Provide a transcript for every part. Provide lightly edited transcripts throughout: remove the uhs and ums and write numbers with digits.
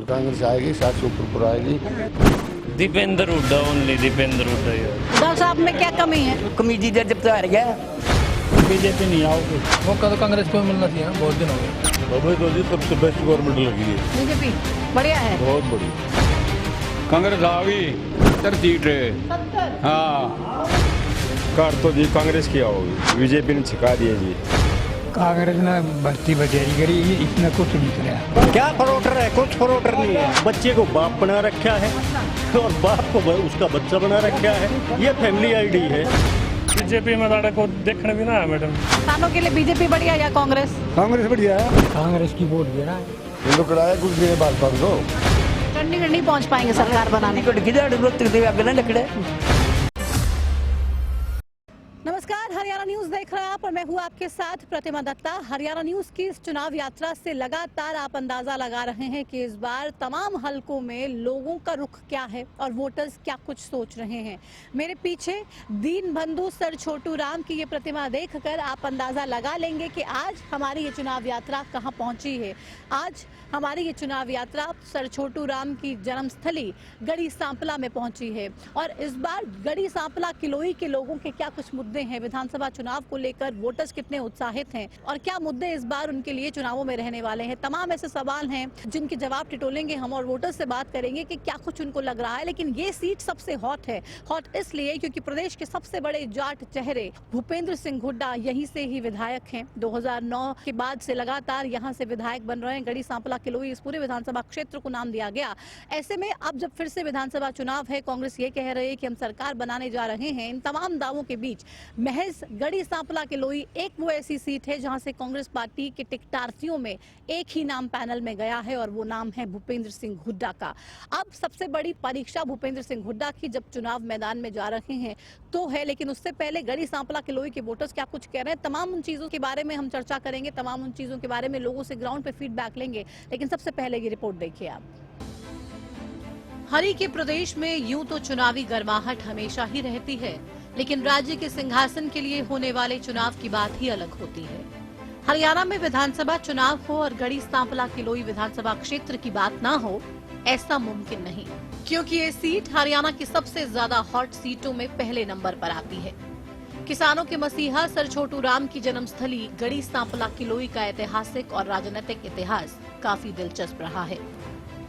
कांग्रेस आएगी, 7 से ऊपर आएगी। दीपेंद्र हुड्डा, ओनली दीपेंद्र हुड्डा। उद्धव साहब में क्या कमी है? कमीजी दे जब तो हार गया। बीजेपी नहीं आओगे, मौका तो कांग्रेस को मिलना चाहिए। बहुत दिन हो गए। हमें तो जी सबसे बेस्ट गवर्नमेंट लगी है, बीजेपी बढ़िया है, बहुत बढ़िया। कांग्रेस आ गई 70 सीट है। हाँ, कार तो जी कांग्रेस की आओगी, बीजेपी ने छिका दिए जी। कांग्रेस ने भर्ती बचेरी करी, इसने कुछ नहीं कराया। क्या फरोटर है? कुछ फरोटर नहीं है। बच्चे को बाप बना रखा है और बाप को उसका बच्चा बना रखा है। ये फैमिली आईडी है। बीजेपी में दाड़ा को देखने भी ना है मैडम। किसानों के लिए बीजेपी बढ़िया या कांग्रेस? कांग्रेस बढ़िया है। कांग्रेस की वोट दे रहा है। ये लोग कराया कुछ नहीं है, भाजपा को। चंडीगढ़ नहीं पहुंच पाएंगे सरकार बनाने। नमस्कार, हरियाणा न्यूज देख रहे हैं आप और मैं हूं आपके साथ प्रतिमा दत्ता। हरियाणा न्यूज की इस चुनाव यात्रा से लगातार आप अंदाजा लगा रहे हैं कि इस बार तमाम हलकों में लोगों का रुख क्या है और वोटर्स क्या कुछ सोच रहे हैं। मेरे पीछे दीन बंधु सर छोटू राम की ये प्रतिमा देखकर आप अंदाजा लगा लेंगे कि आज हमारी ये चुनाव यात्रा कहां पहुंची है। आज हमारी ये चुनाव यात्रा सर छोटू राम की जन्मस्थली गढ़ी सांपला में पहुंची है और इस बार गढ़ी सांपला किलोई के लोगों के क्या कुछ मुद्दे हैं, विधानसभा चुनाव को लेकर वोटर्स कितने उत्साहित हैं और क्या मुद्दे इस बार उनके लिए चुनावों में रहने वाले हैं। तमाम ऐसे सवाल हैं जिनके जवाब टिटोलेंगे हम और वोटर्स से बात करेंगे कि क्या कुछ उनको लग रहा है। लेकिन ये सीट सबसे हॉट है। हॉट इसलिए क्योंकि प्रदेश के सबसे बड़े जाट चेहरे भूपेंद्र सिंह हुड्डा यहीं से ही विधायक हैं। 2009 के बाद से लगातार यहाँ से विधायक बन रहे हैं। गढ़ी सांपला किलोई इस पूरे विधानसभा क्षेत्र को नाम दिया गया। ऐसे में अब जब फिर से विधानसभा चुनाव है, कांग्रेस ये कह रही है कि हम सरकार बनाने जा रहे हैं। इन तमाम दावों के बीच महज गढ़ी सांपला किलोई एक वो ऐसी सीट है जहां से कांग्रेस पार्टी के टिकटार्थियों में एक ही नाम पैनल में गया है और वो नाम है भूपेंद्र सिंह हुड्डा का। अब सबसे बड़ी परीक्षा भूपेंद्र सिंह हुड्डा की जब चुनाव मैदान में जा रहे हैं तो है, लेकिन उससे पहले गढ़ी सांपला किलोई के वोटर्स क्या कुछ कह रहे हैं, तमाम उन चीजों के बारे में हम चर्चा करेंगे। तमाम उन चीजों के बारे में लोगों से ग्राउंड पे फीडबैक लेंगे। लेकिन सबसे पहले ये रिपोर्ट देखिए आप। हरि के प्रदेश में यूं तो चुनावी गर्माहट हमेशा ही रहती है, लेकिन राज्य के सिंहासन के लिए होने वाले चुनाव की बात ही अलग होती है। हरियाणा में विधानसभा चुनाव हो और गढ़ी सांपला किलोई विधानसभा क्षेत्र की बात ना हो, ऐसा मुमकिन नहीं, क्योंकि ये सीट हरियाणा की सबसे ज्यादा हॉट सीटों में पहले नंबर पर आती है। किसानों के मसीहा सर छोटू राम की जन्मस्थली गढ़ी सांपला किलोई का ऐतिहासिक और राजनीतिक इतिहास काफी दिलचस्प रहा है।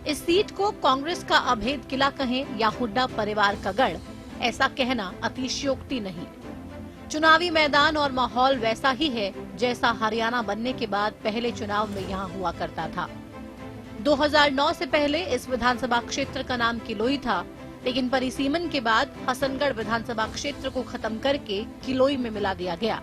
इस सीट को कांग्रेस का अभेद किला कहें या हुड्डा परिवार का गढ़, ऐसा कहना अतिशयोक्ति नहीं। चुनावी मैदान और माहौल वैसा ही है जैसा हरियाणा बनने के बाद पहले चुनाव में यहाँ हुआ करता था। 2009 से पहले इस विधानसभा क्षेत्र का नाम किलोई था, लेकिन परिसीमन के बाद हसनगढ़ विधानसभा क्षेत्र को खत्म करके किलोई में मिला दिया गया।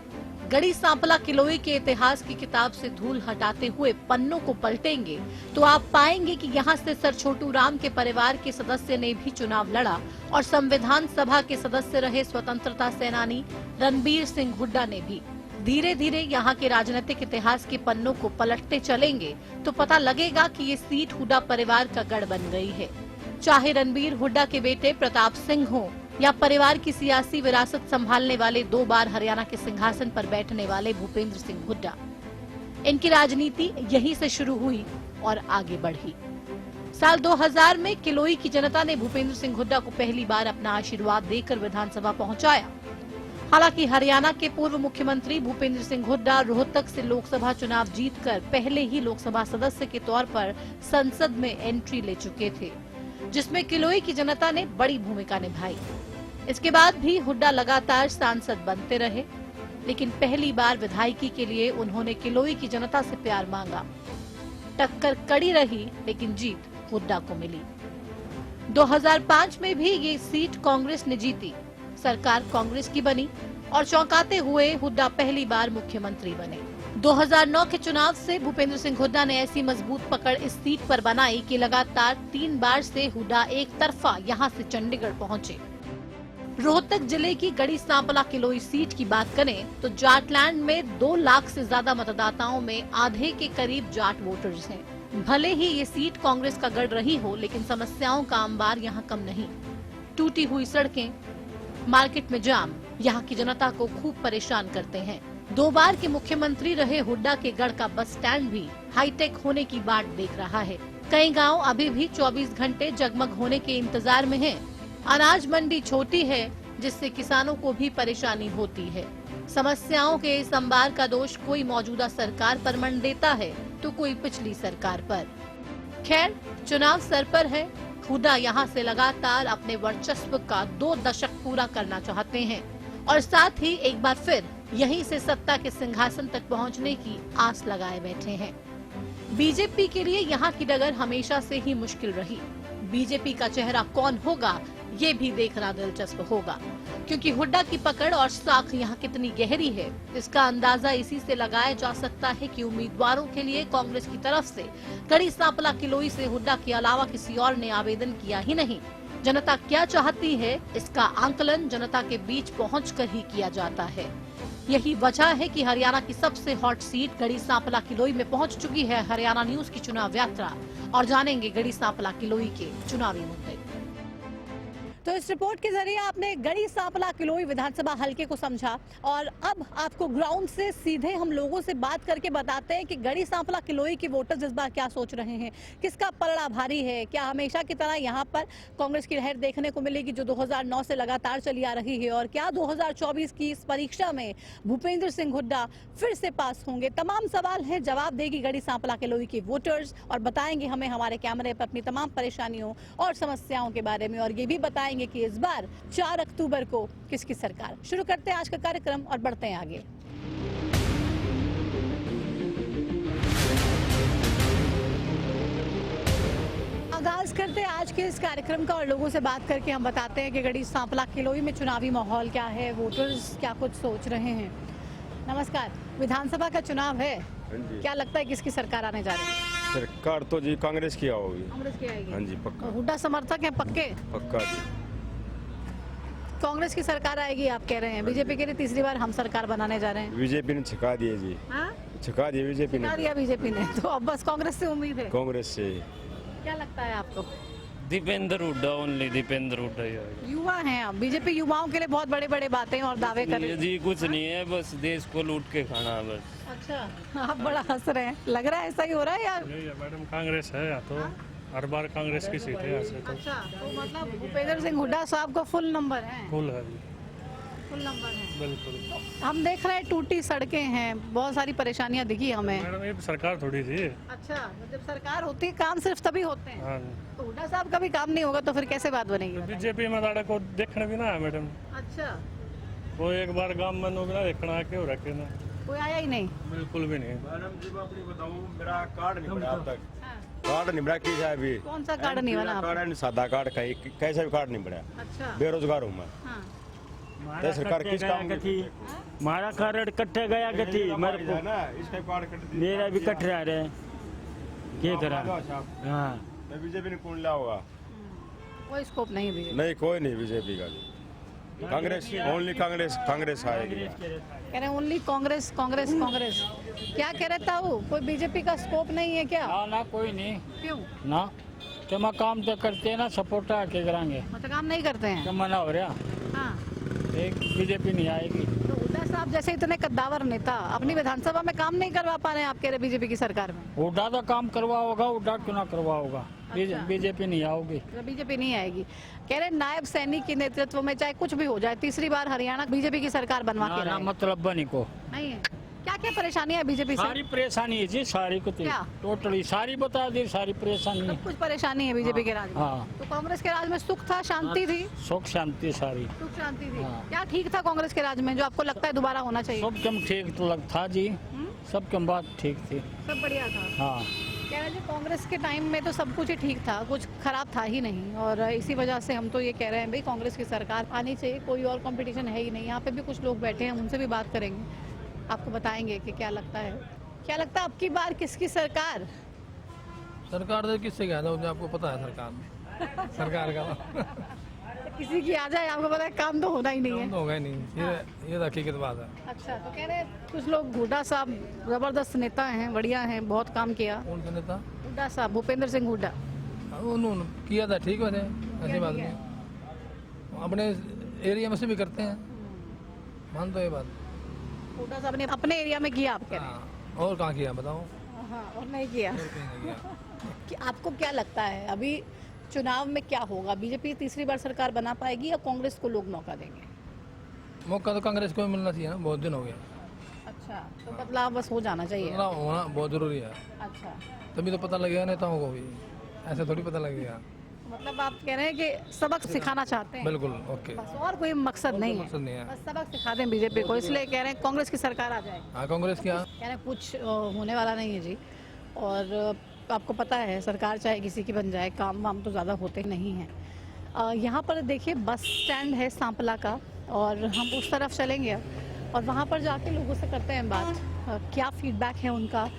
गढ़ी सांपला किलोई के इतिहास की किताब से धूल हटाते हुए पन्नों को पलटेंगे तो आप पाएंगे कि यहाँ से सर छोटू राम के परिवार के सदस्य ने भी चुनाव लड़ा और संविधान सभा के सदस्य रहे स्वतंत्रता सेनानी रणबीर सिंह हुड्डा ने भी। धीरे धीरे यहाँ के राजनीतिक इतिहास के पन्नों को पलटते चलेंगे तो पता लगेगा कि ये सीट हुड्डा परिवार का गढ़ बन गई है। चाहे रणबीर हुड्डा के बेटे प्रताप सिंह हो या परिवार की सियासी विरासत संभालने वाले 2 बार हरियाणा के सिंहासन पर बैठने वाले भूपेंद्र सिंह हुड्डा, इनकी राजनीति यहीं से शुरू हुई और आगे बढ़ी। साल 2000 में किलोई की जनता ने भूपेंद्र सिंह हुड्डा को पहली बार अपना आशीर्वाद देकर विधानसभा पहुंचाया। हालांकि हरियाणा के पूर्व मुख्यमंत्री भूपेंद्र सिंह हुड्डा रोहतक से लोकसभा चुनाव जीतकर पहले ही लोकसभा सदस्य के तौर पर संसद में एंट्री ले चुके थे, जिसमें किलोई की जनता ने बड़ी भूमिका निभाई। इसके बाद भी हुड्डा लगातार सांसद बनते रहे, लेकिन पहली बार विधायकी के लिए उन्होंने किलोई की जनता से प्यार मांगा। टक्कर कड़ी रही, लेकिन जीत हुड्डा को मिली। 2005 में भी ये सीट कांग्रेस ने जीती, सरकार कांग्रेस की बनी और चौंकाते हुए हुड्डा पहली बार मुख्यमंत्री बने। 2009 के चुनाव से भूपेंद्र सिंह हुड्डा ने ऐसी मजबूत पकड़ इस सीट पर बनाई कि लगातार 3 बार से हुड्डा एक तरफा यहां से चंडीगढ़ पहुंचे। रोहतक जिले की गढ़ी सांपला किलोई सीट की बात करें तो जाटलैंड में 2 लाख से ज्यादा मतदाताओं में आधे के करीब जाट वोटर्स हैं। भले ही ये सीट कांग्रेस का गढ़ रही हो, लेकिन समस्याओं का अंबार यहाँ कम नहीं। टूटी हुई सड़कें, मार्केट में जाम यहाँ की जनता को खूब परेशान करते हैं। 2 बार के मुख्यमंत्री रहे हुड्डा के गढ़ का बस स्टैंड भी हाईटेक होने की बाट देख रहा है। कई गांव अभी भी 24 घंटे जगमग होने के इंतजार में हैं। अनाज मंडी छोटी है, जिससे किसानों को भी परेशानी होती है। समस्याओं के इस अंबार का दोष कोई मौजूदा सरकार पर मंडेता है तो कोई पिछली सरकार पर। खैर, चुनाव सर पर है। हुड्डा यहाँ से लगातार अपने वर्चस्व का 2 दशक पूरा करना चाहते हैं और साथ ही एक बार फिर यहीं से सत्ता के सिंहासन तक पहुँचने की आस लगाए बैठे हैं। बीजेपी के लिए यहाँ की डगर हमेशा से ही मुश्किल रही। बीजेपी का चेहरा कौन होगा, ये भी देखना दिलचस्प होगा, क्योंकि हुड्डा की पकड़ और साख यहाँ कितनी गहरी है, इसका अंदाजा इसी से लगाया जा सकता है कि उम्मीदवारों के लिए कांग्रेस की तरफ से कड़ी सांपला किलोई से हुड्डा के अलावा किसी और ने आवेदन किया ही नहीं। जनता क्या चाहती है, इसका आंकलन जनता के बीच पहुंचकर ही किया जाता है। यही वजह है कि हरियाणा की सबसे हॉट सीट गढ़ी सांपला किलोई में पहुंच चुकी है हरियाणा न्यूज की चुनाव यात्रा, और जानेंगे गढ़ी सांपला किलोई के चुनावी मुद्दे। तो इस रिपोर्ट के जरिए आपने गढ़ी सांपला किलोई विधानसभा हलके को समझा, और अब आपको ग्राउंड से सीधे हम लोगों से बात करके बताते हैं कि गढ़ी सांपला किलोई के वोटर्स इस बार क्या सोच रहे हैं, किसका पलड़ा भारी है। क्या हमेशा की तरह यहाँ पर कांग्रेस की लहर देखने को मिलेगी जो 2009 से लगातार चली आ रही है, और क्या 2024 की इस परीक्षा में भूपेंद्र सिंह हुड्डा फिर से पास होंगे? तमाम सवाल है, जवाब देगी गढ़ी सांपला किलोई के वोटर्स और बताएंगे हमें हमारे कैमरे पर अपनी तमाम परेशानियों और समस्याओं के बारे में, और ये भी बताएंगे कि इस बार 4 अक्टूबर को किसकी सरकार। शुरू करते हैं आज का कार्यक्रम और बढ़ते हैं आगे। आगाज करते हैं आज के इस कार्यक्रम का और लोगों से बात करके हम बताते हैं कि गढ़ी सांपला किलोई में चुनावी माहौल क्या है, वोटर्स क्या कुछ सोच रहे हैं। नमस्कार, विधानसभा का चुनाव है, क्या लगता है किसकी सरकार आने जा रही है? सरकार तो जी कांग्रेस की होगी। कांग्रेस की आएगी? हाँ जी, पक्का हुड्डा समर्थक है पक्के? पक्का जी। कांग्रेस की सरकार आएगी आप कह रहे हैं, बीजेपी के लिए तीसरी बार हम सरकार बनाने जा रहे हैं। बीजेपी ने छिका दिए जी। हाँ? छिका दिए बीजेपी ने। छिका दिया बीजेपी ने, तो अब बस कांग्रेस से उम्मीद है। कांग्रेस से क्या लगता है आपको? दीपेंद्र हुड्डा, ओनली दीपेंद्र हुड्डा ही आएगा। युवा हैं आप, बीजेपी युवाओं के लिए बहुत बड़े बड़े बातें और दावे कर रही ये है। जी कुछ नहीं है, बस देश को लूट के खाना है बस। अच्छा, आप बड़ा हंस रहे हैं, लग रहा है ऐसा ही हो रहा है यार? मैडम कांग्रेस है यहाँ तो, हर बार कांग्रेस की सीट है यहाँ से तो। अच्छा, तो मतलब भूपेंद्र सिंह हुड्डा साहब का फुल नंबर है? फुल है जी, फुल नंबर है बिल्कुल। हम देख रहे हैं टूटी सड़कें हैं, बहुत सारी परेशानियां दिखी हमें। मैडम ये सरकार थोड़ी थी। अच्छा, जब सरकार होती है काम सिर्फ तभी होते हैं। हाँ, तो हुड्डा साहब का भी काम नहीं होगा तो फिर कैसे बात बनेगी? बीजेपी में दाड़ा को देखने भी ना है मैडम, अच्छा, कोई एक बार गांव में नौकरा देखना है क्यों रखे ना, कोई आया ही नहीं? बिल्कुल भी नहीं। मैडम जी मैं अपनी बताऊं, मेरा कार्ड नहीं बना अब तक। हाँ। कार्ड नहीं बना की है अभी। कौन सा कार्ड नहीं बना? कार्ड है सादा कार्ड, कहीं कैसा भी कार्ड नहीं बना। अच्छा, बेरोजगार हूँ मैं। हाँ। तो सरकार किस काम की थी? हमारा कार्ड कट्टे गया कि थी, मेरे को ना इसका कार्ड कट दिया। मेरा भी कट रहा है, क्या करा? हाँ, तो बीजेपी ने कौन लिया होगा? कोई स्कोप नहीं भी। नहीं, कोई नहीं बीजेपी का। कांग्रेस, ओनली कांग्रेस, कांग्रेस आएगी। कह रहे ओनली कांग्रेस कांग्रेस कांग्रेस। क्या कह रहे था वो, कोई बीजेपी का स्कोप नहीं है क्या? ना कोई नहीं क्यों? ना, तो मैं काम तो करते हैं ना, सपोर्ट आके कराएंगे, मतलब काम नहीं करते हैं? क्या मना हो रहा? हाँ। एक बीजेपी नहीं आएगी। तो हुड्डा साहब जैसे इतने कद्दावर नेता अपनी विधानसभा में काम नहीं करवा पा रहे हैं, आप कह रहे बीजेपी की सरकार में? उड्डा तो काम करवा होगा, उड्डा क्यों ना करवा होगा? अच्छा। बीजेपी नहीं आओगी। तो बीजेपी नहीं आएगी। कह रहे नायब सैनिक के नेतृत्व में चाहे कुछ भी हो जाए, तीसरी बार हरियाणा बीजेपी की सरकार बनवा के ना रहेगी। मतलब बनी को नहीं है? क्या क्या परेशानी है बीजेपी से? सारी परेशानी है जी, सारी कुछ क्या? टोटली सारी बता दी, सारी परेशानी है। सब कुछ परेशानी है बीजेपी के राज में। हाँ। तो कांग्रेस के राज में सुख था, शांति थी? सुख शांति सारी, सुख शांति थी। हाँ। क्या ठीक था कांग्रेस के राज में जो आपको लगता है दोबारा होना चाहिए? सब कम ठीक तो लग था जी, सब कम बात ठीक थी। सब बढ़िया था। हाँ, कह रहे जी कांग्रेस के टाइम में तो सब कुछ ही ठीक था, कुछ खराब था ही नहीं, और इसी वजह से हम तो ये कह रहे हैं भाई कांग्रेस की सरकार आनी चाहिए, कोई और कंपटीशन है ही नहीं। यहाँ पे भी कुछ लोग बैठे हैं, उनसे भी बात करेंगे, आपको बताएंगे कि क्या लगता है। क्या लगता है अब की बार किसकी सरकार? सरकार तो किससे गया था, आपको पता है सरकार में, सरकार का किसी की आ जाए, आपको पता है काम तो होना ही नहीं है। होगा ही नहीं, ये हकीकत बात है। अच्छा, तो कह रहे हैं कुछ लोग हुड्डा साहब जबरदस्त नेता हैं, बढ़िया हैं, बहुत काम किया। कौन सा नेता? हुड्डा साहब, भूपेंद्र सिंह हुड्डा। उन्होंने किया था, ठीक वैसे ऐसी बात नहीं, अपने एरिया में से भी करते हैं, मान तो ये बात। हुड्डा साहब ने अपने एरिया में किया, आप कह रहे हैं? हाँ, और कहाँ किया बताओ? हाँ, और नहीं किया। और कहीं नहीं किया। कि आपको क्या लगता है अभी चुनाव में क्या होगा? बीजेपी तीसरी बार सरकार बना पाएगी या कांग्रेस को लोग मौका देंगे? मौका तो कांग्रेस को भी मिलना चाहिए ना, बहुत दिन हो गए। अच्छा, तो बदलाव बस हो जाना चाहिए। बदलाव होना बहुत जरूरी है, अच्छा, तभी तो पता लगेगा नेताओं को भी, ऐसे थोड़ी पता लगेगा। मतलब आप कह रहे हैं कि सबक सिखाना चाहते हैं? बिल्कुल, ओके। बस और कोई मकसद नहीं है, मकसद नहीं है। बस सबक सिखा दें बीजेपी को, इसलिए कह रहे हैं कांग्रेस की सरकार आ जाए। हाँ, कांग्रेस की हाँ। कह रहे हैं कुछ होने वाला नहीं है जी। और आपको पता है सरकार चाहे किसी की बन जाए, काम वाम तो ज़्यादा होते नहीं हैं। यहाँ पर देखिए बस स्टैंड है सांपला का, और हम उस तरफ चलेंगे और वहाँ पर जाके लोगों से करते हैं बात, क्या फीडबैक है उनका।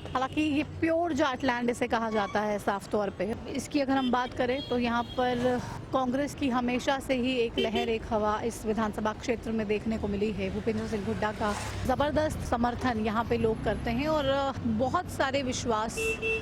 हालांकि ये प्योर जाटलैंड इसे कहा जाता है साफ तौर पे। इसकी अगर हम बात करें तो यहाँ पर कांग्रेस की हमेशा से ही एक लहर एक हवा इस विधानसभा क्षेत्र में देखने को मिली है। भूपेंद्र सिंह हुड्डा का ज़बरदस्त समर्थन यहाँ पे लोग करते हैं और बहुत सारे विश्वास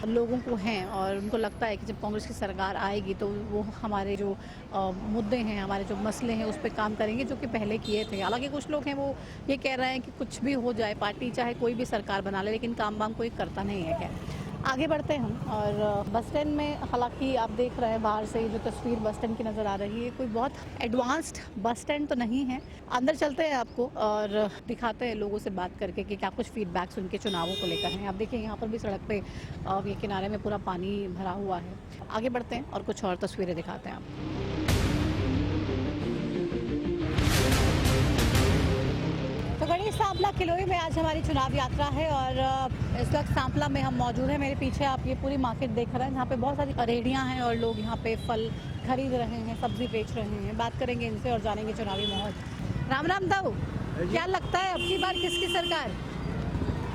लोगों को हैं और उनको लगता है कि जब कांग्रेस की सरकार आएगी तो वो हमारे जो मुद्दे हैं, हमारे जो मसले हैं उस पर काम करेंगे जो कि पहले किए थे। हालांकि कुछ लोग हैं वो ये कह रहे हैं कि कुछ भी हो जाए, पार्टी चाहे कोई भी सरकार बना ले, लेकिन काम वाम कोई करता नहीं है। खैर आगे बढ़ते हैं हम। और बस स्टैंड में हालांकि आप देख रहे हैं बाहर से जो तस्वीर बस स्टैंड की नज़र आ रही है, कोई बहुत एडवांस्ड बस स्टैंड तो नहीं है। अंदर चलते हैं आपको और दिखाते हैं लोगों से बात करके कि क्या कुछ फीडबैक्स उनके चुनावों को लेकर हैं। आप देखिए यहाँ पर भी सड़क पे ये किनारे में पूरा पानी भरा हुआ है। आगे बढ़ते हैं और कुछ और तस्वीरें दिखाते हैं आपको। तो गढ़ी सांपला किलोई में आज हमारी चुनाव यात्रा है और इस वक्त सांपला में हम मौजूद हैं। मेरे पीछे आप ये पूरी मार्केट देख रहे हैं जहाँ पे बहुत सारी रेहड़ियाँ हैं और लोग यहाँ पे फल खरीद रहे हैं, सब्जी बेच रहे हैं। बात करेंगे इनसे और जानेंगे चुनावी माहौल। राम राम दाऊ, क्या लगता है अब की बार किसकी सरकार?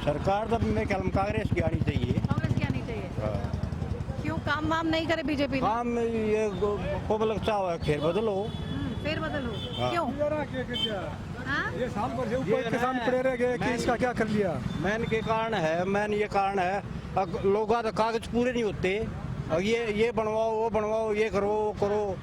सरकार तो मैं कलम कांग्रेस की आनी चाहिए। कांग्रेस की आनी चाहिए। क्यों, काम वाम नहीं करे बीजेपी ने? काम ये पब्लिक चाह है खेर बदलो, फिर बदल हो। क्यों? हाँ? ये साल भर से ऊपर किसान पड़े रह गए कि इसका क्या कर लिया? मैन के कारण है, मैन ये कारण है लोग तो कागज पूरे नहीं होते और ये बनवाओ वो बनवाओ, ये करो वो करो,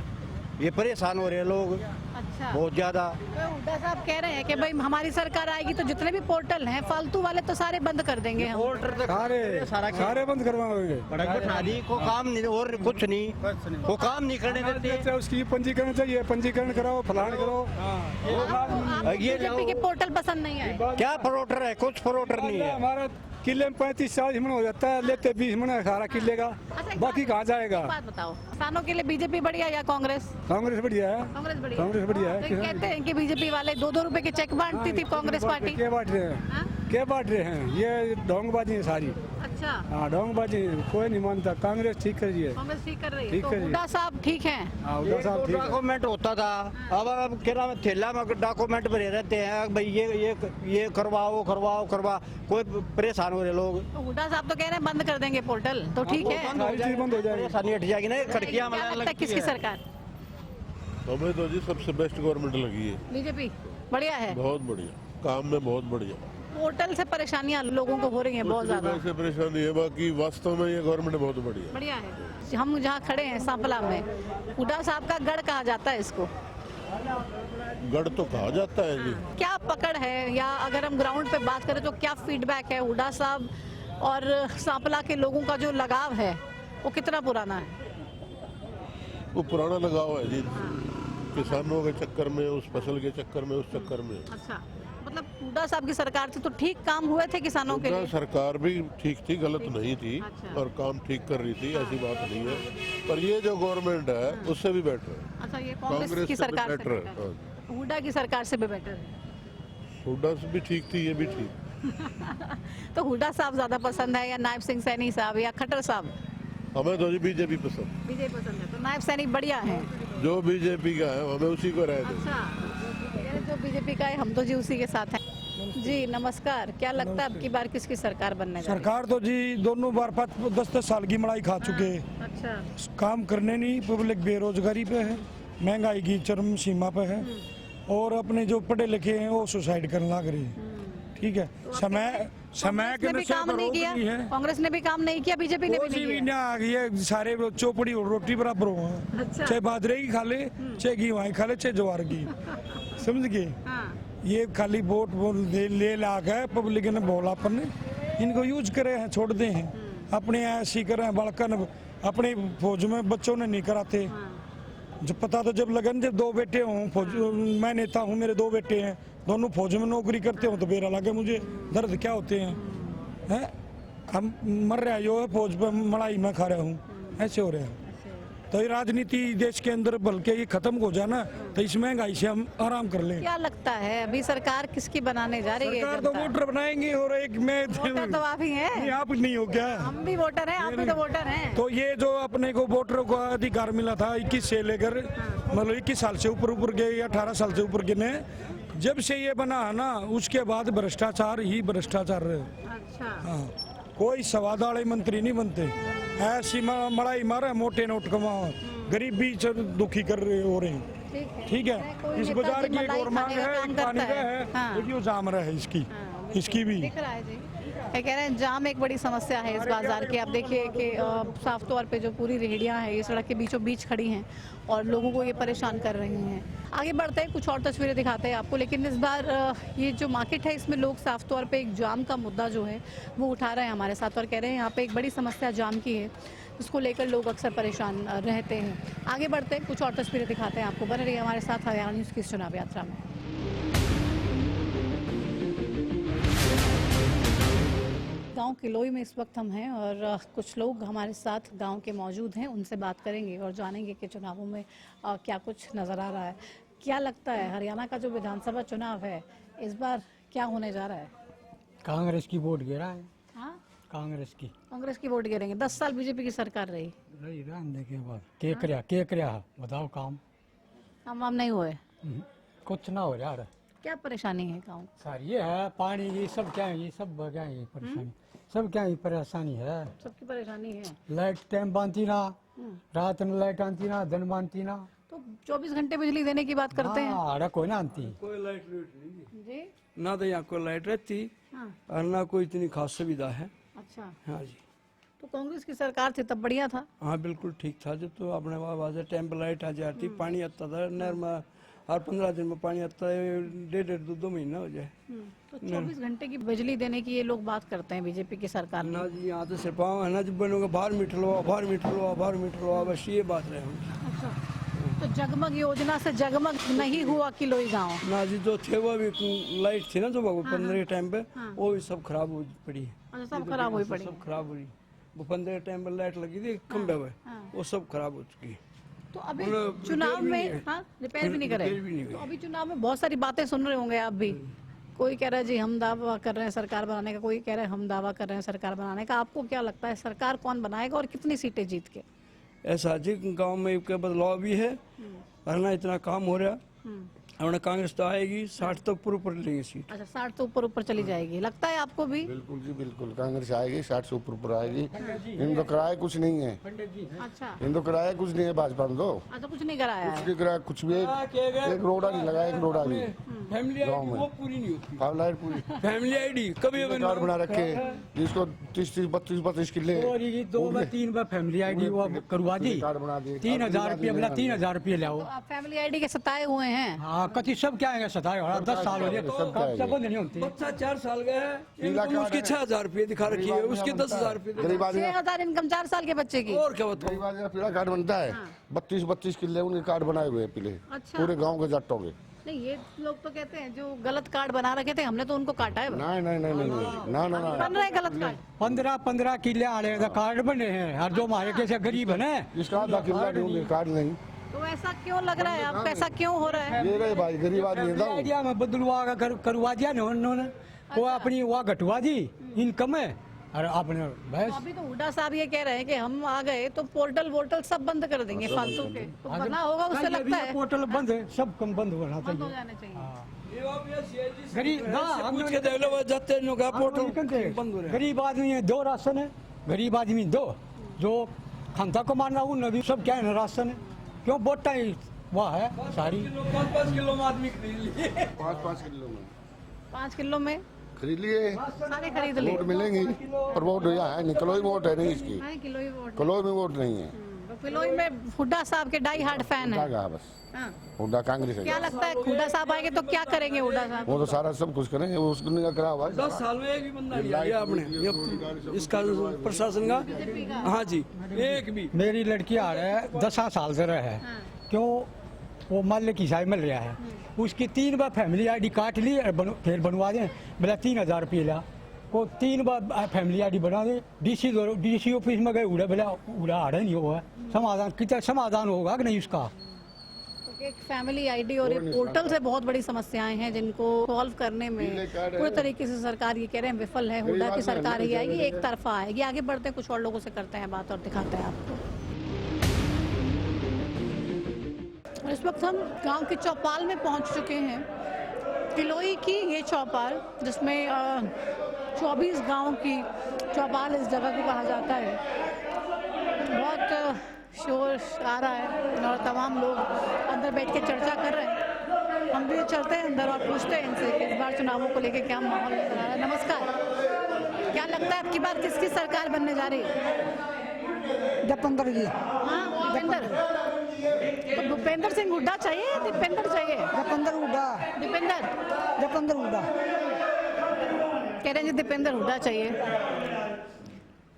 ये परेशान हो रहे हैं लोग अच्छा, बहुत ज्यादा। तो हुड्डा साहब कह रहे हैं कि भाई हमारी सरकार आएगी तो जितने भी पोर्टल हैं फालतू वाले तो सारे बंद कर देंगे हम। सारे बंद करवाओगे? शादी को काम नहीं और कुछ नहीं, वो काम नहीं करने देते। उसकी पंजीकरण चाहिए, पंजीकरण कराओ, फलान करो। ये बीजेपी के पोर्टल पसंद नहीं आए। क्या प्रोटर है? कुछ प्रोटर नहीं है। हमारा किले में 35-40 मन हो जाता है, लेते 20 मन 18 किले का, अच्छा, बाकी कहाँ जाएगा? एक बात बताओ, किसानों के लिए बीजेपी बढ़िया या कांग्रेस? कांग्रेस बढ़िया है। कांग्रेस बढ़िया। कांग्रेस बढ़िया है। तो कहते हैं कि बीजेपी वाले 2-2 रुपए के चेक बांटती थी कांग्रेस पार्टी। क्या बांट रहे हैं? हाँ? क्या बांट रहे हैं? ये ढोंगबाजी है सारी। अच्छा, हाँ, ढोंगबाजी कोई नहीं मानता। कांग्रेस ठीक कर रही है। कांग्रेस ठीक कर रही है। ठीक तो कर रही है। हुड्डा साहब ठीक हैं। हाँ, उधर साहब ठीक है। डॉक्यूमेंट होता था, अब क्या नाम है, थैला में डॉक्यूमेंट भरे रहते हैं भाई, ये करवाओ करवाओ करवा, कोई परेशान हो रहे लोग। तो हुड्डा साहब तो कह रहे हैं बंद कर देंगे पोर्टल, तो ठीक है। सारी चीज बंद हो जाएगी। परेशानी हट जाएगी ना, खड़कियां क्या लगता है किसकी सरकार? हमें तो जी सबसे बेस्ट गवर्नमेंट लगी है। बीजेपी बढ़िया है, बहुत बढ़िया, काम में बहुत बढ़िया। पोर्टल से परेशानियां लोगों को हो रही हैं बहुत ज्यादा। ऐसे परेशानी है, बाकी वास्तव में ये गवर्नमेंट बहुत बढ़िया। बढ़िया है। हम जहाँ खड़े हैं सांपला में, हुड्डा साहब का गढ़ कहा जाता है इसको। गढ़ तो कहा जाता है जी। क्या पकड़ है, या अगर हम ग्राउंड पे बात करें तो क्या फीडबैक है हुड्डा साहब और सांपला के लोगों का जो लगाव है वो कितना पुराना है? वो पुराना लगाव है जी, किसानों के चक्कर में, उस फसल के चक्कर में, उस चक्कर में। अच्छा, मतलब हुड्डा साहब की सरकार थी तो ठीक काम हुए थे किसानों के लिए? सरकार भी ठीक थी, गलत नहीं थी। अच्छा। और काम ठीक कर रही थी, ऐसी बात नहीं है। पर ये जो गवर्नमेंट है उससे भी बेटर है। अच्छा, ये कांग्रेस की से भी सरकार से बेटर बेटर है। है। हुड्डा की सरकार से भी बेटर है। हुड्डा से भी ठीक थी, ये भी ठीक। तो हुड्डा साहब ज्यादा पसंद है या नायब सिंह सैनी साहब या खट्टर साहब? हमें तो जी बीजेपी पसंद। बीजेपी पसंद है, तो नायब सैनी बढ़िया है। जो बीजेपी का है हमें उसी को रहे दो। अच्छा, जो बीजेपी का है हम तो जी उसी के साथ हैं। जी नमस्कार, क्या लगता है अब की बार किसकी सरकार बनने जा रही है? सरकार तो जी दोनों बार 10-10 साल की मलाई खा चुके हैं। अच्छा, काम करने नहीं, पब्लिक बेरोजगारी पे है, महंगाई की चरम सीमा पे है और अपने जो पढ़े लिखे हैं वो सुसाइड करने लग रहे हैं। ठीक है, समय कांग्रेस ने भी काम नहीं किया, कांग्रेस ने भी काम नहीं किया, बीजेपी ने भी नहीं किया। ये सारे चौपड़ी और रोटी बराबर हो, अच्छा। चाहे बाजरे की खा ले, चाहे गेहूं खा ले, चाहे ज्वार की, समझ गए? हाँ। ये खाली वोट ले ला के पब्लिक ने बोला अपन इनको यूज करे हैं, छोड़ दे हैं, अपने ऐसे ही करे हैं। बालकन अपने फौज में बच्चों ने नहीं कराते। जब पता तो जब लगन, जब 2 बेटे हों, फौज मैं नेता हूँ, मेरे 2 बेटे हैं, दोनों फौज में नौकरी करते हो तो बेरा लगे मुझे, दर्द क्या होते हैं। हम मर रहा है, जो है फौज पे मड़ाई में खा रहा हूँ, ऐसे हो रहा है। तो ये राजनीति देश के अंदर बल्कि ये खत्म हो जाना, तो इस महंगाई से हम आराम कर लें। क्या लगता है अभी सरकार किसकी बनाने जा रही है? सरकार तो वोटर बनाएंगे, और एक मैं वोटर तो आप ही हैं। आप नहीं हो क्या? हम भी वोटर हैं, आप भी तो वोटर हैं। तो ये जो अपने को वोटरों को अधिकार मिला था 21 से लेकर, मतलब 21 साल से ऊपर गए या 18 साल से ऊपर गिने, जब से ये बना है ना, उसके बाद भ्रष्टाचार ही भ्रष्टाचार रहे। अच्छा। हाँ, कोई स्वाद वाले मंत्री नहीं बनते, ऐसी मड़ाई मारे, मोटे नोट कमाओ, गरीब भी दुखी कर रहे हो रहे हैं। ठीक है, इस बाजार की एक और मांग है, एक पानी का है, देखिए जाम रहा है इसकी भी दिख रहा है जी। क्या कह रहे हैं, जाम एक बड़ी समस्या है इस बाजार की। आप देखिए कि साफ तौर पे जो पूरी रेहड़ियां हैं ये सड़क के बीचों बीच खड़ी हैं और लोगों को ये परेशान कर रही हैं। आगे बढ़ते हैं, कुछ और तस्वीरें दिखाते हैं आपको, लेकिन इस बार ये जो मार्केट है इसमें लोग साफ तौर पे एक जाम का मुद्दा जो है वो उठा रहे हैं हमारे साथ और कह रहे हैं यहाँ पे एक बड़ी समस्या जाम की है, जिसको लेकर लोग अक्सर परेशान रहते हैं। आगे बढ़ते हैं, कुछ और तस्वीरें दिखाते हैं आपको, बने रहिए हमारे साथ हरियाणा न्यूज़ की इस चुनाव यात्रा में। गांव किलोई में इस वक्त हम हैं और कुछ लोग हमारे साथ गांव के मौजूद हैं, उनसे बात करेंगे और जानेंगे कि चुनावों में क्या कुछ नज़र आ रहा है। क्या लगता है हरियाणा का जो विधानसभा चुनाव है इस बार क्या होने जा रहा है? कांग्रेस की वोट गिरा है। हाँ, कांग्रेस की वोट गिरेंगे। 10 साल बीजेपी की सरकार रही के बाद क्या बताओ, काम नहीं हुए, कुछ ना हो रहा है। क्या परेशानी है गाँव? सर ये है पानी, ये सब क्या है, ये सब क्या है परेशानी, सब क्या है परेशानी है, सबकी परेशानी है। लाइट टाइम बांधती ना, रात में लाइट आती ना, दिन बांधती ना, तो 24 घंटे बिजली देने की बात करते हैं। अरे कोई ना आती, कोई लाइट नहीं जी, ना तो यहाँ कोई लाइट रहती हाँ। और ना कोई इतनी खास सुविधा है। अच्छा, हाँ जी, तो कांग्रेस की सरकार थी तब बढ़िया था। हाँ बिल्कुल ठीक था। जब तो अपने वहाँ टाइम पर लाइट आ जाती, पानी आता था नहर में, हर 15 दिन में पानी आता है, 1.5-2 महीना हो जाए। तो 24 घंटे की बिजली देने की ये लोग बात करते हैं बीजेपी की सरकार ना में। जी, यहाँ तो सिर्फ है ना, जब बनोगे बाहर मीटर लो, बस ये बात रहे। अच्छा, तो जगमग योजना से जगमग नहीं हुआ किलोई गांव? ना जी, जो थे वो भी लाइट थी ना जो 15 के टाइम पे, वो भी सब खराब हो पड़ी। अच्छा, सब खराब हुई पड़ी। सब खराब हुई, वो 15 के टाइम पे लाइट लगी थी खंबे में, वो सब खराब हो चुकी। तो अभी चुनाव में रिपेयर भी नहीं करे। तो अभी चुनाव में बहुत सारी बातें सुन रहे होंगे आप भी, कोई कह रहा है जी हम दावा कर रहे हैं सरकार बनाने का, कोई कह रहा है हम दावा कर रहे हैं सरकार बनाने का। आपको क्या लगता है सरकार कौन बनाएगा और कितनी सीटें जीत के? ऐसा जी, गांव में के बदलाव भी है, वरना इतना काम हो रहा। अपना कांग्रेस तो आएगी, 60 तो ऊपर लेंगे सीट। अच्छा, 60 तो ऊपर चली जाएगी, लगता है आपको भी? बिल्कुल जी बिल्कुल, कांग्रेस आएगी, 60 से ऊपर आएगी। इनको कराया कुछ नहीं है, अच्छा, इनको कराया कुछ नहीं है भाजपा में। तो अच्छा, कुछ नहीं कराया है। कुछ नहीं कराया, कुछ भी एक रोड़ा नहीं लगाया, एक रोड़ा नहीं। फैमिली आईडी वो पूरी नहीं होती, लाइट पूरी फैमिली आईडी कभी कार्ड बना रखे, जिसको 30-32 किले 2-3 बार फैमिली आईडी वो करवा दी, कार्ड बना दिए। 3000 रुपया बोला, 3000 रुपया लाओ। तो आप फैमिली आईडी के सताए हुए हैं? हाँ, कति सब क्या है सताए, 10 साल हो गए, सब बंद नहीं होती। बच्चा 4 साल का है, इनको उसके 6000 रुपये दिखा रखी है, उसके 10,000 रुपये। गरीब आदमी 6000 इनकम 4 साल के बच्चे की। और क्या बताओ, गरीब आदमी का पीला कार्ड बनता है, 32 किले उनके कार्ड बनाए हुए हैं पीले, अच्छा। पूरे गाँव के जट्टों के। नहीं, ये लोग तो कहते हैं जो गलत कार्ड बना रखे थे हमने तो उनको काटा है। नहीं बन रहे गलत कार्ड। 15 किले आने का कार्ड बने हैं, और जो हमारे कैसे गरीब है ना, इसका आधा किला कार्ड नहीं। तो ऐसा क्यों लग रहा है आपको, ऐसा क्यों हो रहा है? ये रहे भाई, गरीब आदमी है। आइडिया में बदलवा करवा दिया ना उन्होंने, वो अपनी वो घटवा दी इनकम है, और आपने बस। अभी तो हुड्डा साहब ये कह रहे हैं कि हम आ गए तो पोर्टल वोर्टल सब बंद कर देंगे फालतू के, तो बना होगा उससे लगता है पोर्टल बंद है, सब कम बंद होना बंद हो चाहिए। जाने चाहिए। गरीब पूछ के देख लो, जाते हैं का पोर्टल बंद हो रहा है। गरीब आदमी है, 2 राशन है, गरीब आदमी 2, जो खंता को मारना उन अभी सब क्या है ना राशन है, क्यों वोटा ही वह है सारी। 5-5 किलो में आदमी खरीद लिए, 5 किलो में 5 किलो में खरीद लिए, सारे खरीद लिए। वोट मिलेंगी, पर वोट यहाँ है नहीं, कलोई में वोट है नहीं इसकी, हाँ, किलो ही वोट। कलोई में वोट नहीं है। तो फिलौई में हुड्डा साहब के डाई हार्ड फैन है। बस हाँ। हुड्डा कांग्रेस है। क्या लगता है हुड्डा साहब आएंगे तो क्या करेंगे हुड्डा साहब? वो तो सारा सब कुछ करेंगे, उसने करा हुआ है। 10 साल में एक भी बंदा नहीं आया आपने इसका प्रशासन का। हाँ जी, एक भी। मेरी लड़की आ रहा है 10 साल से रहा है। क्यों? वो माल्य की साई मिल रहा है। उसकी 3 बार फैमिली आईडी काट ली और फिर बनवा दें, बोला 3000 रुपये ला। वो 3 बार फैमिली आईडी बना दे, डीसी ऑफिस में गए, उड़ा बोला उड़ा आ रहा नहीं हुआ। समाधान कितना समाधान होगा कि नहीं उसका? एक फैमिली आईडी और एक पोर्टल से बहुत बड़ी समस्याएं हैं जिनको सॉल्व करने में पूरे तरीके से सरकार ये कह रहे हैं विफल है। हुड्डा की सरकार ही आएगी, एक तरफा आएगी। आगे बढ़ते हैं, कुछ और लोगों से करते हैं बात और दिखाते हैं आपको। इस वक्त हम गांव की चौपाल में पहुंच चुके हैं। फिलौई की ये चौपाल, जिसमें 24 गांव की चौपाल इस जगह को कहा जाता है। बहुत शोर आ रहा है और तमाम लोग अंदर बैठ के चर्चा कर रहे हैं। हम भी चलते हैं अंदर और पूछते हैं इनसे कि इस बार चुनावों को लेकर क्या माहौल नजर आ रहा है। नमस्कार, क्या लगता है अब की बार किसकी सरकार बनने जा रही है? दीपेंद्र जी। हाँ, भूपेंद्र। तो भूपेंद्र सिंह हुड्डा चाहिए या दीपेंद्र चाहिए? दीपेंद्र हुड्डा। दीपेंद्र हुड्डा कह रहे हैं जी, दीपेंद्र हुड्डा चाहिए।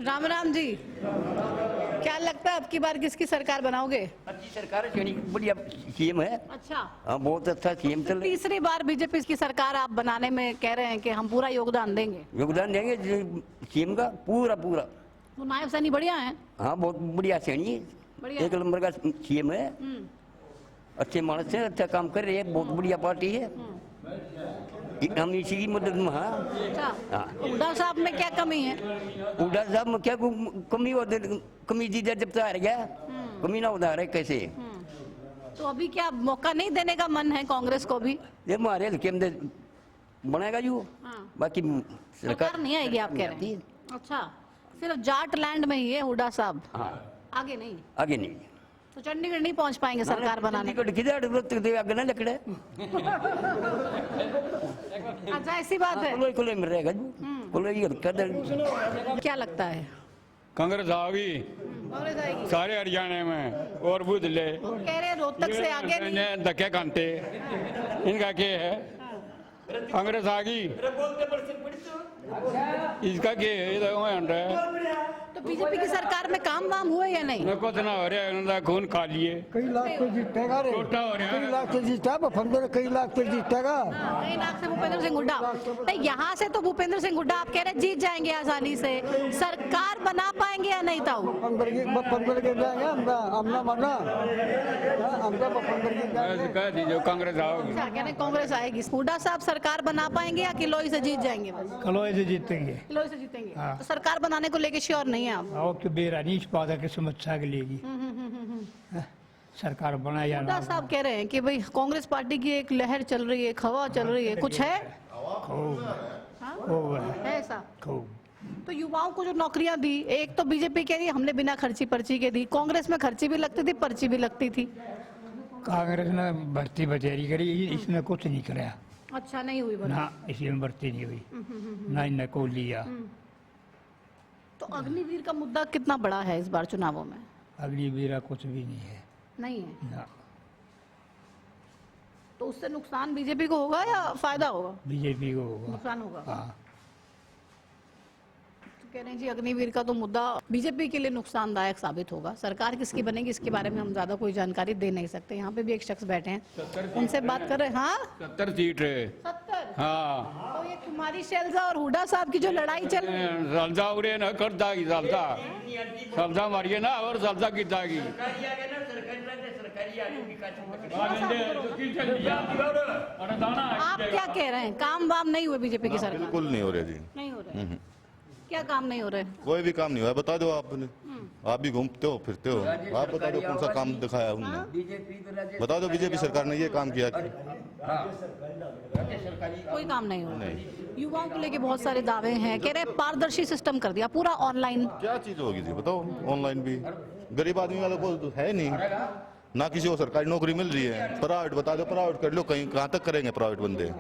राम राम जी, क्या लगता है अब की बार किसकी सरकार बनाओगे? अच्छी सरकार है, बढ़िया सीएम है। अच्छा, हाँ, बहुत अच्छा सीएम चल रहा है। तीसरी बार बीजेपी की सरकार आप बनाने में कह रहे हैं कि हम पूरा योगदान देंगे। योगदान देंगे सीएम का पूरा। वो नायब सैनी बढ़िया है। हाँ, बहुत बढ़िया सैनी है, बढ़िया। 1 नंबर का सीएम है। अच्छे मानस है, अच्छा काम कर रहे हैं, बहुत बढ़िया पार्टी है। हम इसी की मदद में। अच्छा, हुड्डा साहब में क्या कमी है? हुड्डा साहब में क्या कमी दी जब तक हार गया, कमी ना उधार है कैसे? तो अभी क्या मौका नहीं देने का मन है कांग्रेस को भी? ये हमारे हल्के में बनाएगा जो, बाकी सरकार नहीं आएगी आप कह रहे हैं? अच्छा, सिर्फ जाट लैंड में ही है हुड्डा साहब, आगे नहीं? आगे नहीं। तो चंडीगढ़ नहीं पहुंच पाएंगे सरकार बनाने? आगे ना लकड़े। अच्छा, ऐसी बात है। खुले में रहेगा क्या लगता है? कांग्रेस आ गई कांग्रेस आएगी? सारे हरियाणा में और बुध ले कह रहे हैं रोहतक से आगे नहीं। धक्के खाते इनका क्या है? कांग्रेस आ गई, इसका क्या है? तो बीजेपी की सरकार में काम वाम हुए या नहीं? कुछ ना हो रहा है, उनका खून खा लिए। कई लाख तो जीतेगा रे, छोटा हो रहा है। कई लाख तो जीता, कई लाख तो जीतेगा। कई लाख से भूपेंद्र सिंह हुड्डा। नहीं, यहाँ से तो भूपेंद्र सिंह हुड्डा आप कह रहे हैं जीत जाएंगे आसानी से, सरकार बना पाएंगे या नहीं? ताऊ 15 के जाएंगे हमने मरना, कह दीजिए कांग्रेस आओगी। कह रहे हैं कांग्रेस आएगी। हुड्डा साहब सरकार बना पाएंगे या किलोई से जीत जाएंगे? बस कलोई से जीतेंगे। किलोई से जीतेंगे। तो सरकार बनाने को लेके श्योर नहीं है आप? अब तो बेरानी इस बात की समस्या के लिए सरकार बनाई जाना। हुड्डा साहब कह रहे हैं कि भाई कांग्रेस पार्टी की एक लहर चल रही है, एक हवा चल रही है, कुछ है? है ऐसा? तो युवाओं को जो नौकरियां दी, एक तो बीजेपी कह रही है हमने बिना खर्ची पर्ची के दी, कांग्रेस में खर्ची भी लगती थी, पर्ची भी लगती थी। कांग्रेस ने भर्ती बतेरी करी, इसने कुछ नहीं कराया। अच्छा, नहीं हुई भर्ती? ना, इसी में भर्ती नहीं हुई, ना इन्हें को लिया। तो अग्निवीर का मुद्दा कितना बड़ा है इस बार चुनावों में? अग्निवीर कुछ भी नहीं है। नहीं है ना। तो उससे नुकसान बीजेपी को होगा या फायदा होगा? बीजेपी को होगा। नुकसान होगा। हाँ। कह रहे हैं जी अग्निवीर का तो मुद्दा बीजेपी के लिए नुकसानदायक साबित होगा। सरकार किसकी बनेगी इसके बारे में हम ज्यादा कोई जानकारी दे नहीं सकते। यहाँ पे भी एक शख्स बैठे हैं, उनसे बात कर रहे हैं। हाँ, 70 सीट है। 70? हाँ, तो ये कुमारी शैलजा और हुड्डा साहब की जो लड़ाई चल रही है, सालजा उड़े न करता की सालजा मारिए ना और सालजा की दागी। आप क्या कह रहे हैं? काम वाम नहीं हुए बीजेपी की सरकार? बिल्कुल नहीं हो रहा जी, नहीं हो रहे। क्या काम नहीं हो रहे? कोई भी काम नहीं हुआ। बता दो आपने, आप भी घूमते हो फिरते हो, आप बता दो कौन सा काम दिखाया उन्होंने? बता दो बीजेपी सरकार ने ये काम किया? कोई काम नहीं हो रहा। युवाओं को लेके बहुत सारे दावे हैं, कह रहे हैं पारदर्शी सिस्टम कर दिया पूरा ऑनलाइन। क्या चीज होगी जी बताओ? ऑनलाइन भी गरीब आदमी वाला को है नहीं, ना किसी को सरकारी नौकरी मिल रही है। प्राइवेट बता दो, प्राइवेट कर लो, कहीं कहाँ तक करेंगे प्राइवेट बंदे?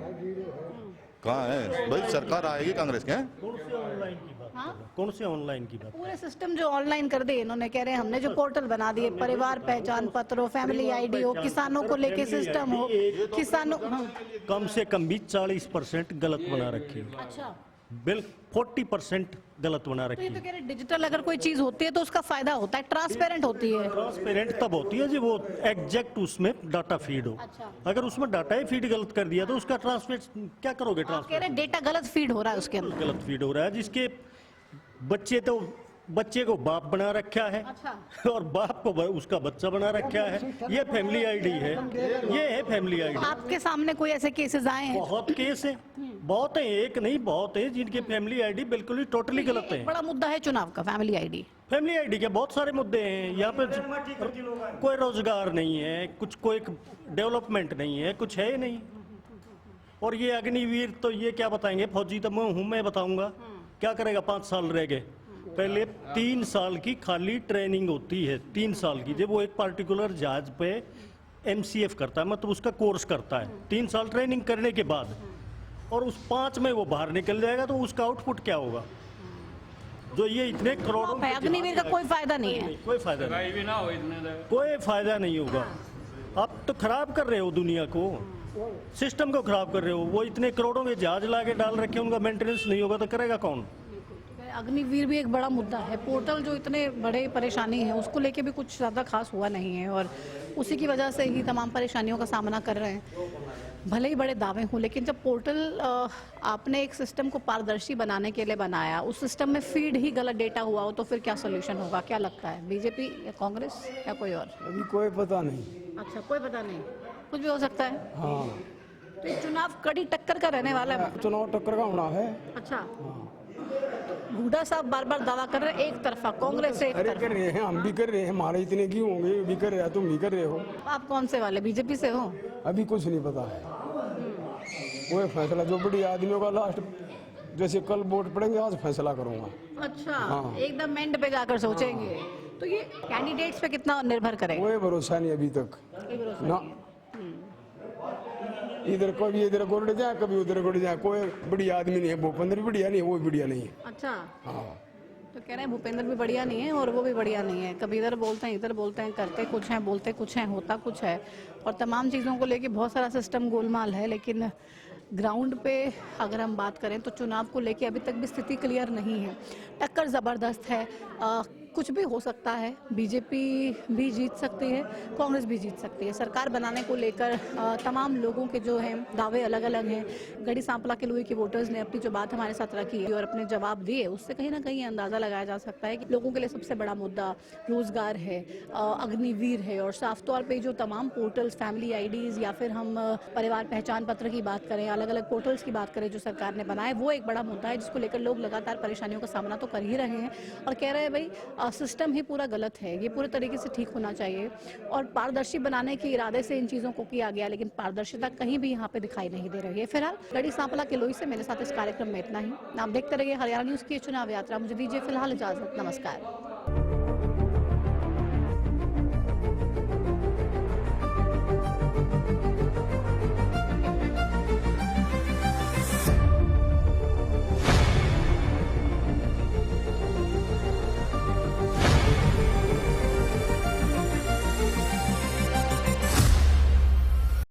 कहाँ है भाई? सरकार आएगी कांग्रेस के? कौन से ऑनलाइन की बात? पूरे सिस्टम जो ऑनलाइन कर दिए इन्होंने, कह रहे हैं हमने जो पोर्टल बना दिए, परिवार पहचान पत्र हो, फैमिली आईडी हो, किसानों को लेके सिस्टम हो, किसानों कम से कम भी 40% गलत बना रखी है। अच्छा, बिल 40% गलत बना तो रखी ये तो है। कह रहे डिजिटल अगर कोई चीज होती है तो उसका फायदा होता है, ट्रांसपेरेंट होती है। ट्रांसपेरेंट तब होती है जब वो एग्जैक्ट उसमें डाटा फीड हो। अच्छा। अगर उसमें डाटा ही फीड गलत कर दिया तो उसका ट्रांसफर क्या करोगे? आप कह ट्रांसफर रहे डेटा गलत फीड हो रहा है उसके अंदर। गलत फीड हो रहा है, जिसके बच्चे को बाप बना रखा है अच्छा। और बाप को उसका बच्चा बना रखा है। ये फैमिली आईडी है, ये है फैमिली आईडी। आपके सामने कोई ऐसे केसेस आए हैं? बहुत केस है, बहुत है, एक नहीं बहुत है जिनके फैमिली आईडी बिल्कुल ही टोटली गलत है। बड़ा मुद्दा है चुनाव का फैमिली आईडी। फैमिली आईडी के बहुत सारे मुद्दे हैं यहाँ पे। कोई रोजगार नहीं है, कुछ कोई डेवलपमेंट नहीं है, कुछ है ही नहीं। और ये अग्निवीर तो ये क्या बताएंगे? फौजी तो मैं हूँ, मैं बताऊंगा क्या करेगा? 5 साल रह गए। पहले 3 साल की खाली ट्रेनिंग होती है, 3 साल की। जब वो एक पार्टिकुलर जहाज पे MCF करता है, मतलब उसका कोर्स करता है, 3 साल ट्रेनिंग करने के बाद, और उस 5 में वो बाहर निकल जाएगा तो उसका आउटपुट क्या होगा? जो ये इतने करोड़ों अग्निवीर का कोई फायदा नहीं है। कोई फायदा नहीं, भी ना हो इतने कोई फायदा नहीं होगा। आप तो खराब कर रहे हो दुनिया को, सिस्टम को खराब कर रहे हो। वो इतने करोड़ों के जहाज ला के डाल रखे, उनका मेंटेनेंस नहीं होगा तो करेगा कौन? अग्निवीर भी एक बड़ा मुद्दा है। पोर्टल जो इतने बड़े परेशानी है उसको लेके भी कुछ ज़्यादा खास हुआ नहीं है और उसी की वजह से ही तमाम परेशानियों का सामना कर रहे हैं। भले ही बड़े दावे हों, लेकिन जब पोर्टल आपने एक सिस्टम को पारदर्शी बनाने के लिए बनाया, उस सिस्टम में फीड ही गलत डेटा हुआ हो तो फिर क्या सोल्यूशन होगा? क्या लगता है, बीजेपी या कांग्रेस या कोई और? अभी कोई पता नहीं। अच्छा, कोई पता नहीं, कुछ भी हो सकता है। हाँ, तो ये चुनाव कड़ी टक्कर का रहने वाला है। चुनाव टक्कर का होना है। अच्छा, हुड्डा साहब बार बार दावा कर रहे हैं एक तरफा, कांग्रेस से एक अरे तरफा। कर रहे हैं, हम भी कर रहे हैं, हमारे इतने क्यों होंगे? भी कर रहे हैं, तुम भी कर रहे हो। आप कौन से वाले, बीजेपी से हो? अभी कुछ नहीं पता है। वो फैसला जो बड़ी आदमियों का लास्ट, जैसे कल वोट पड़ेंगे, आज फैसला करूंगा। अच्छा, हाँ। एकदम एंड पे जाकर सोचेंगे। तो ये कैंडिडेट्स पे कितना निर्भर करेगा? कोई भरोसा नहीं अभी तक कोई भरोसा ना। इधर कभी इधर गोड़ जाए, कभी उधर गोड़ जाए। कोई बड़ी आदमी नहीं है। भूपेंद्र भी बढ़िया नहीं है, वो भी बढ़िया नहीं है। अच्छा, हाँ, तो कह रहे हैं भूपेंद्र भी बढ़िया नहीं है और वो भी बढ़िया नहीं है। कभी इधर बोलते हैं, इधर बोलते हैं, करते कुछ हैं, बोलते कुछ हैं, होता कुछ है। और तमाम चीज़ों को लेके बहुत सारा सिस्टम गोलमाल है। लेकिन ग्राउंड पे अगर हम बात करें तो चुनाव को लेके अभी तक भी स्थिति क्लियर नहीं है। टक्कर ज़बरदस्त है, कुछ भी हो सकता है। बीजेपी भी जीत सकती है, कांग्रेस भी जीत सकती है। सरकार बनाने को लेकर तमाम लोगों के जो हैं दावे अलग अलग हैं। गढ़ी सांपला के लोहे के वोटर्स ने अपनी जो बात हमारे साथ रखी और अपने जवाब दिए, उससे कहीं ना कहीं अंदाज़ा लगाया जा सकता है कि लोगों के लिए सबसे बड़ा मुद्दा रोजगार है, अग्निवीर है। और साफ तौर पर जो तमाम पोर्टल्स, फैमिली आईडीज़ या फिर हम परिवार पहचान पत्र की बात करें, अलग अलग पोर्टल्स की बात करें जो सरकार ने बनाए, वो एक बड़ा मुद्दा है जिसको लेकर लोग लगातार परेशानियों का सामना तो कर ही रहे हैं और कह रहे हैं भाई सिस्टम ही पूरा गलत है, ये पूरे तरीके से ठीक होना चाहिए। और पारदर्शी बनाने के इरादे से इन चीज़ों को किया गया, लेकिन पारदर्शिता कहीं भी यहाँ पे दिखाई नहीं दे रही है। फिलहाल गढ़ी सांपला के लोही से मेरे साथ इस कार्यक्रम में इतना ही। आप देखते रहिए हरियाणा न्यूज़ की चुनाव यात्रा। मुझे दीजिए फिलहाल इजाजत, नमस्कार।